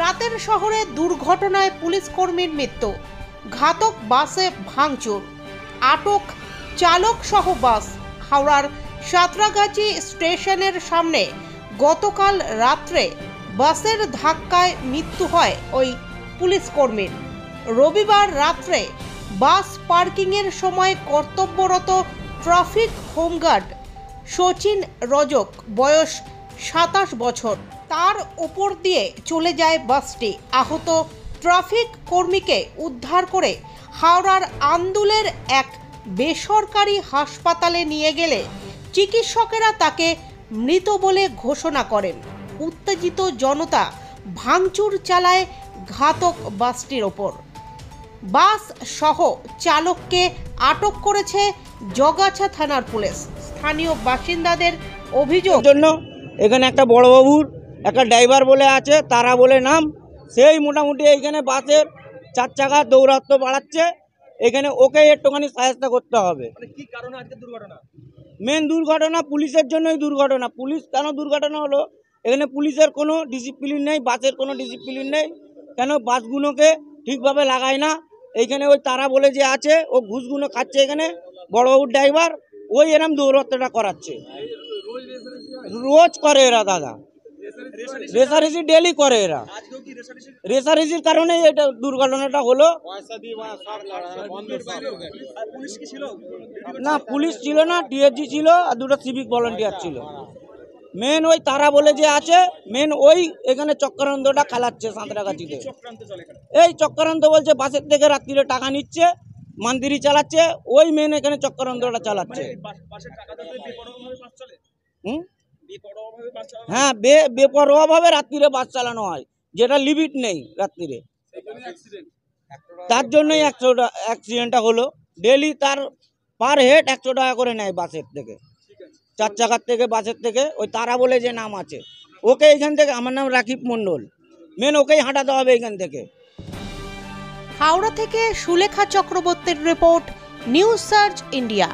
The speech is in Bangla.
রাতের শহরে দুর্ঘটনায় পুলিশ কর্মীর মৃত্যু, ঘাতক বাসে ভাঙচুর, আটক চালক সহ বাস। হাওড়ার সাঁতরাগাছি স্টেশনের সামনে গতকাল রাত্রে বাসের ধাক্কায় মৃত্যু হয় ওই পুলিশ কর্মীর। রবিবার রাত্রে বাস পার্কিংয়ের সময় কর্তব্যরত ট্রাফিক হোমগার্ড শচীন রজক, বয়স 27 বছর, তার উপর দিয়ে চলে যায় বাসটি। আহত ট্রাফিক কর্মীকে উদ্ধার করে হাওড়ার আন্দুলের এক বেসরকারি হাসপাতালে নিয়ে গেলে চিকিৎসকেরা তাকে মৃত বলে ঘোষণা করেন। উত্তেজিত জনতা ভাঙচুর চালায় ঘাতক বাসটির ওপর। বাস সহ চালককে আটক করেছে জগাছা থানার পুলিশ। স্থানীয় বাসিন্দাদের অভিযোগ, জন্য এখানে একটা বড়বাবুর একটা ড্রাইভার বলে আছে, তারা বলে নাম, সেই মোটামুটি এইখানে বাসের 4 চাকা দৌরাত্ম্য বাড়াচ্ছে। এখানে ওকে একটুখানি সাহায্য করতে হবে। কি কারণে আজকে দুর্ঘটনা? মেন দুর্ঘটনা পুলিশের জন্যই দুর্ঘটনা। পুলিশ কেন দুর্ঘটনা হলো? এখানে পুলিশের কোনো ডিসিপ্লিন নেই, বাসের কোনো ডিসিপ্লিন নেই। কেন বাসগুলোকে ঠিকভাবে লাগায় না। এইখানে ওই তারা বলে যে আছে, ও ঘুষগুলো খাচ্ছে। এখানে বড়বাবুর ড্রাইভার ওই এরম দৌরাত্ম্যটা করাচ্ছে। রোজ করে এরা দাদা, রেসারেসি ডেলি করে এরা। রেসারেসির কারণেই এটা দুর্ঘটনাটা হলো। না, পুলিশ ছিল না, ডিএসজি ছিল আর 2টা সিভিক ভলান্টিয়ার ছিল। মেন ওই তারা বলে যে আছে, মেন ওই এখানে চক্রান্তটা খেলাচ্ছে সাঁতরাগাছিতে। এই চক্রান্ত বলছে বাসের থেকে রাত্রিরে টাকা নিচ্ছে, মান্দিরি চালাচ্ছে, ওই মেন এখানে চক্রান্তটা চালাচ্ছে। হ্যাঁ, বেপরোয়াভাবে রাত্রিরে বাস চালানো হয়, যেটা লিমিট নেই রাত্রিরে। তার জন্যই অ্যাক্সিডেন্টটা হলো। ডেলি তার পার হেড 100 টাকা করে নেয় বাসের থেকে, 4 চাকার থেকে, বাসের থেকে। ওই তারা বলে যে নাম আছে, ওকে এখান থেকে, আমার নাম রাকিব মণ্ডল, মেন ওকেই হাঁটাতে হবে এখান থেকে। হাওড়া থেকে সুলেখা চক্রবর্তীর রিপোর্ট, নিউজ সার্চ ইন্ডিয়া।